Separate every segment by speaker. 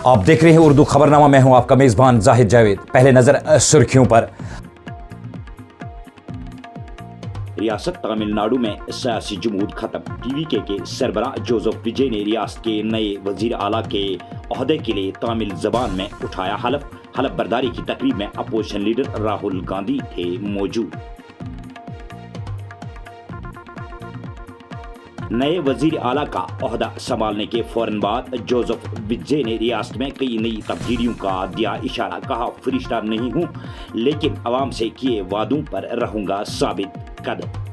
Speaker 1: आप देख रहे हैं उर्दू खबरनामा। मैं हूं आपका मेजबान जाहिद जावेद। पहले नजर सुर्खियों पर।
Speaker 2: रियासत तमिलनाडु में सियासी जमूद खत्म। टीवीके के सरबराह जोसेफ विजय ने रियासत के नए वजीर आला के ओहदे के लिए तमिल जबान में उठाया हलफ बर्दारी की तकरीब में अपोजिशन लीडर राहुल गांधी थे मौजूद। नए वजीर आला का ओहदा संभालने के फौरन बाद जोसेफ विजय ने रियासत में कई नई तब्दीलियों का दिया इशारा। कहा, फरिश्ता नहीं हूं लेकिन अवाम से किए वादों पर रहूंगा साबित कदम।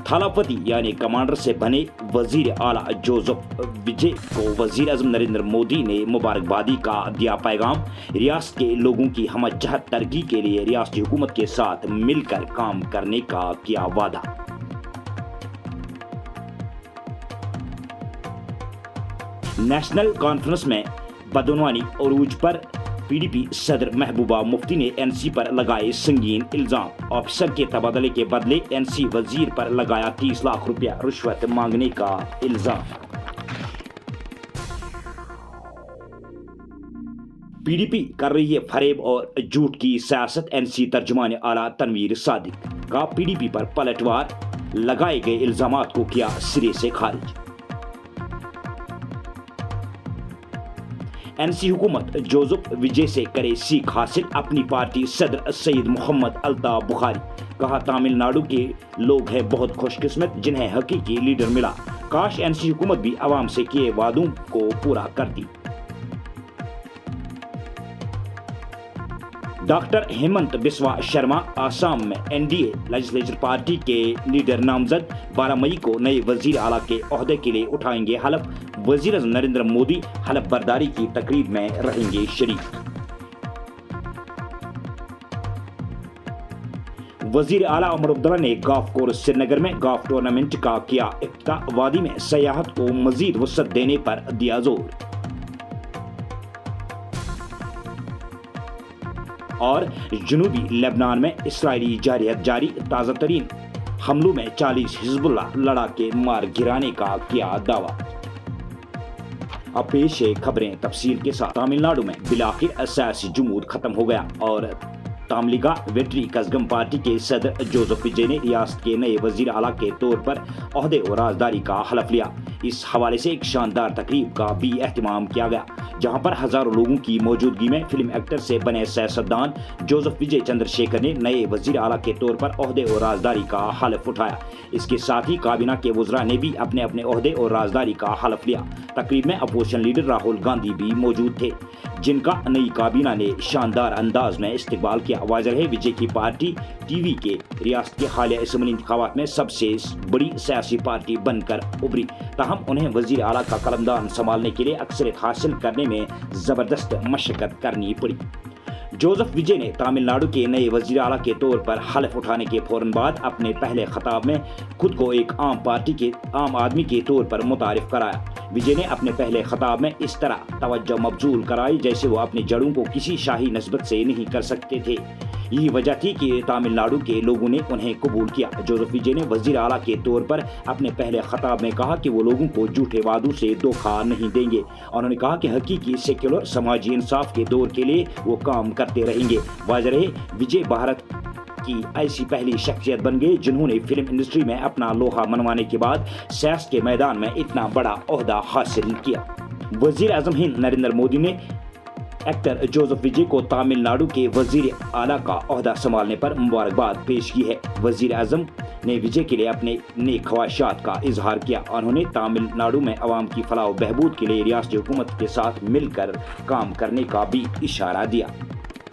Speaker 2: थालापति यानी कमांडर से बने वजीर आला जोसेफ विजय को वजीर आजम नरेंद्र मोदी ने मुबारकबादी का दिया पैगाम। रियासत के लोगों की हमजहत तरक्की के लिए रियासती हुकूमत के साथ मिलकर काम करने का किया वादा। नेशनल कॉन्फ्रेंस में बदनवानी अरूज पर पीडीपी सदर महबूबा मुफ्ती ने एनसी पर लगाए संगीन इल्जाम। ऑफिसर के तबादले के बदले एनसी वजीर पर लगाया 30 लाख रुपया रिश्वत मांगने का इल्जाम। पीडीपी कर रही है फरेब और झूठ की सियासत। एनसी तर्जुमान आला तनवीर सादिक का पीडीपी पर पलटवार, लगाए गए इल्जामात को किया सिरे से खारिज। एनसी हुकूमत जोसेफ विजय से करे सीख हासिल। अपनी पार्टी सदर सईद मोहम्मद अल्ताफ बुखारी कहा, तमिलनाडु के लोग हैं बहुत खुशकिस्मत जिन्हें हकीकी लीडर मिला। काश एनसी हुकूमत भी अवाम से किए वादों को पूरा करती। डॉक्टर हेमंत बिस्वा शर्मा आसाम में एनडीए लेजिस्लेचर पार्टी के लीडर नामजद 12 मई को नए वजीर आला के ओहदे के लिए उठाएंगे हलफ। वजीर आज़म नरेंद्र मोदी हलफ बर्दारी की तकरीब में रहेंगे शरीक। वजीर आला उमर अब्दुल्ला ने गोल्फ कोर्स श्रीनगर में गोल्फ टूर्नामेंट का किया इफ्तिताह। वादी में सयाहत को मजीद वसअत देने पर दिया जोर। और जनूबी लेबनान में इस्राइली जारहियत जारी। ताज़ा तरीन हमलों में 40 हिजबुल्लाह लड़ाके मार गिराने का किया दावा। अब पेश है खबरें तफसील के साथ। तमिलनाडु में बिलाखिर सियासी जमूद खत्म हो गया और तामलिगा वेट्री कज़गम पार्टी के सदर जोसेफ विजय ने रियासत के नए वजीर आला के तौर पर ओहदे और राजदारी का हलफ लिया। इस हवाले से एक शानदार तकरीब का भी एहतमाम किया गया जहां पर हजारों लोगों की मौजूदगी में फिल्म एक्टर से बने सियासतदान जोसेफ विजय चंद्रशेखर ने नए वजीर आला के तौर पर ओहदे और राजदारी का हलफ उठाया। इसके साथ ही काबीना के वज़रा ने भी अपने अपने ओहदे और राजदारी का हलफ लिया। तकरीब में अपोजिशन लीडर राहुल गांधी भी मौजूद थे जिनका नई काबीना ने शानदार अंदाज में इस्तकबाल किया। वाज़ेह है, विजय की पार्टी टीवी के रियासत के हालिया असम्बली इंतखाबात में सबसे बड़ी सियासी पार्टी बनकर उभरी। ताहम उन्हें वजीर आला का कलमदान संभालने के लिए अक्सरियत हासिल करने में जबरदस्त मशक्कत करनी पड़ी। जोसेफ विजय ने तमिलनाडु के नए वजीर आला के तौर पर हलफ उठाने के फौरन बाद अपने पहले खिताब में खुद को एक आम आदमी के तौर पर मुतारिफ कराया। विजय ने अपने पहले खिताब में इस तरह तवज्जो मबजूल कराई जैसे वो अपनी जड़ों को किसी शाही नस्बत से नहीं कर सकते थे। यही वजह थी कि तमिलनाडु के लोगों ने उन्हें कबूल किया। जोसेफ विजय ने वजीर आला के तौर पर अपने पहले खिताब में कहा कि वो लोगों को झूठे वादों से धोखा नहीं देंगे। उन्होंने कहा कि हकीकी सेक्युलर समाजी इंसाफ के दौर के लिए वो काम करते रहेंगे। वाज़ेह रहे, विजय भारत की ऐसी पहली शख्सियत बन गए जिन्होंने फिल्म इंडस्ट्री में अपना लोहा मनवाने के बाद सियासत के मैदान में इतना बड़ा ओहदा हासिल किया। वजीर आजम हिंद नरेंद्र मोदी ने एक्टर जोसेफ विजय को तमिलनाडु के वजीर आला का ओहदा संभालने पर मुबारकबाद पेश की है। वजीर आजम ने विजय के लिए अपने नेक ख्वाहिशात का इजहार किया। उन्होंने तमिलनाडु में अवाम की फलाह व बहबूद के लिए रियासती हुकूमत के साथ मिलकर काम करने का भी इशारा दिया।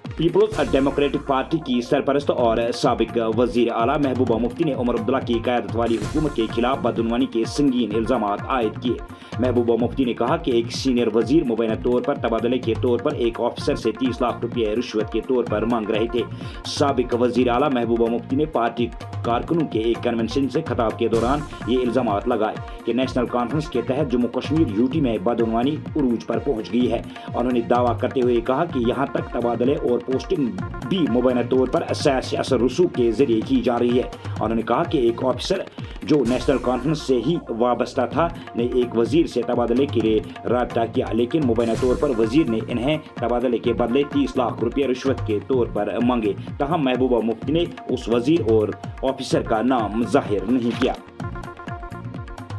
Speaker 2: पीपल्स डेमोक्रेटिक पार्टी की सरपरस्त और साबिक वजीर आला महबूबा मुफ्ती ने उमर अब्दुल्ला की क़यादत वाली हुकूमत के खिलाफ बदनवानी के संगीन इल्जामात आयद किए। महबूबा मुफ्ती ने कहा कि एक सीनियर वजीर मुबैना तौर पर तबादले के तौर पर एक ऑफिसर से 30 लाख रुपये रिश्वत के तौर पर मांग रहे थे। साबिक वजीर आला महबूबा मुफ्ती ने पार्टी कारकुनों के एक कन्वेंशन से खिताब के दौरान ये इल्जामात लगाए कि नेशनल कॉन्फ्रेंस के तहत जम्मू कश्मीर यूटी में बदनवानी उरूज पर पहुंच गई है। उन्होंने दावा करते हुए कहा कि यहाँ तक तबादले और پوسٹنگ بھی مبینہ طور پر سیاسی اثر رسوخ کے ذریعے کی جا رہی ہے۔ انہوں نے کہا کہ ایک آفیسر جو نیشنل کانفرنس سے ہی وابستہ تھا نے ایک وزیر سے تبادلے کے لیے رابطہ کیا، لیکن مبینہ طور پر وزیر نے انہیں تبادلے کے بدلے 30 لاکھ روپے رشوت کے طور پر مانگے۔ تاہم محبوبہ مفتی نے اس وزیر اور آفیسر کا نام ظاہر نہیں کیا۔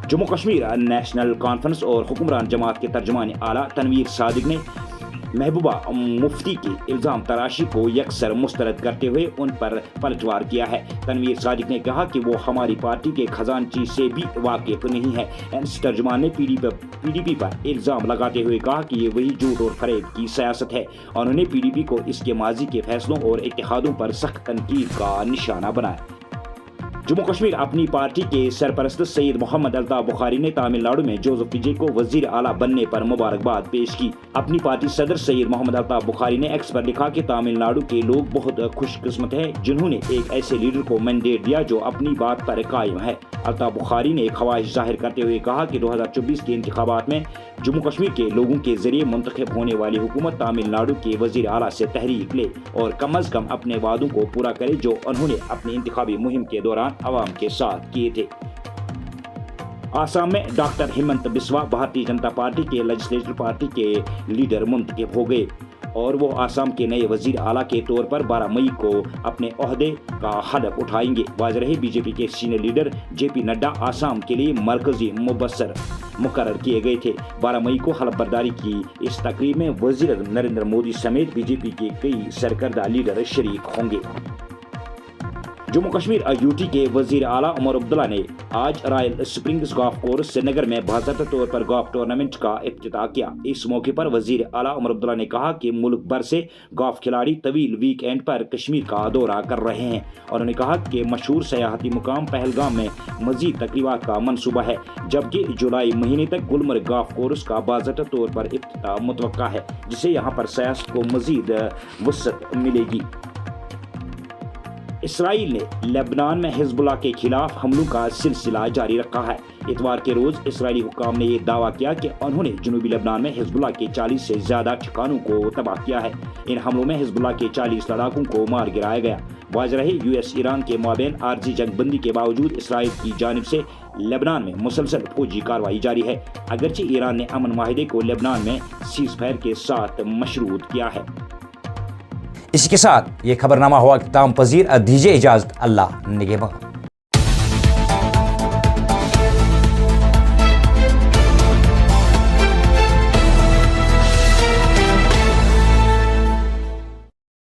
Speaker 2: جموں کشمیر نیشنل کانفرنس اور حکمران جماعت کے ترجمان اعلیٰ تنویر صادق نے محبوبہ مفتی کی الزام تراشی کو یکسر مسترد کرتے ہوئے ان پر پلٹوار کیا ہے۔ تنویر صادق نے کہا کہ وہ ہماری پارٹی کے خزانچی سے بھی واقف نہیں ہے۔ NC ترجمان نے PDP پر الزام لگاتے ہوئے کہا کہ یہ وہی جھوٹ اور فریب کی سیاست ہے۔ انہوں نے PDP کو اس کے ماضی کے فیصلوں اور اتحادوں پر سخت تنقید کا نشانہ بنایا۔ جموں کشمیر اپنی پارٹی کے سرپرست سید محمد الطاف بخاری نے تامل ناڈو میں جوزف وجے کو وزیر اعلیٰ بننے پر مبارکباد پیش کی۔ اپنی پارٹی صدر سید محمد الطاف بخاری نے ایکس پر لکھا کہ تامل ناڈو کے لوگ بہت خوش قسمت ہیں جنہوں نے ایک ایسے لیڈر کو مینڈیٹ دیا جو اپنی بات پر قائم ہے۔ الطاف بخاری نے خواہش ظاہر کرتے ہوئے کہا کہ 2024 کے انتخابات میں جموں کشمیر کے لوگوں کے ذریعے منتخب ہونے والی حکومت تامل ناڈو کے وزیر اعلیٰ سے تحریک لے اور کم از کم اپنے وعدوں کو پورا کرے جو انہوں نے اپنی انتخابی مہم کے دوران عوام کے ساتھ کیے تھے۔ آسام میں ڈاکٹر ہیمنت بسوا بھارتیہ جنتا پارٹی کے لیجسلیٹر پارٹی کے لیڈر منتخب ہو گئے اور وہ آسام کے نئے وزیر اعلیٰ کے طور پر 12 مئی کو اپنے عہدے کا حلف اٹھائیں گے۔ واضح رہے BJP کے senior leader JP Nadda Assam کے لیے مرکزی مبصر مقرر کیے گئے تھے۔ 12 مئی کو حلف برداری کی اس تقریب میں وزیر اعظم نریندر مودی سمیت BJP کے کئی سرکردہ لیڈر شریک ہوں گے۔ جموں کشمیر UT کے وزیر اعلیٰ عمر عبداللہ نے آج رائل سپرنگز گولف کورس سری نگر میں باضابطہ طور پر گولف ٹورنامنٹ کا افتتاح کیا۔ اس موقع پر وزیر اعلیٰ عمر عبداللہ نے کہا کہ ملک بھر سے گولف کھلاڑی طویل ویک اینڈ پر کشمیر کا دورہ کر رہے ہیں۔ انہوں نے کہا کہ مشہور سیاحتی مقام پہلگام میں مزید تقریبات کا منصوبہ ہے، جبکہ جولائی مہینے تک گلمرگ گولف کورس کا باضابطہ طور پر افتتاح متوقع ہے، جس سے یہاں پر سیاحت کو مزید وسعت ملے گی۔ اسرائیل نے لبنان میں حزب اللہ کے خلاف حملوں کا سلسلہ جاری رکھا ہے۔ اتوار کے روز اسرائیلی حکام نے یہ دعویٰ کیا کہ انہوں نے جنوبی لبنان میں حزب اللہ کے 40 سے زیادہ ٹھکانوں کو تباہ کیا ہے۔ ان حملوں میں حزب اللہ کے 40 لڑاکوں کو مار گرایا گیا۔ واضح رہے US ایران کے مابین عارضی جنگ بندی کے باوجود اسرائیل کی جانب سے لبنان میں مسلسل فوجی کارروائی جاری ہے، اگرچہ ایران نے امن معاہدے کو لبنان میں سیز فائر کے ساتھ مشروط کیا ہے۔
Speaker 1: اسی کے ساتھ یہ خبرنامہ ہوا اختتام پذیر۔ دیجیے اجازت، اللہ نگہبان۔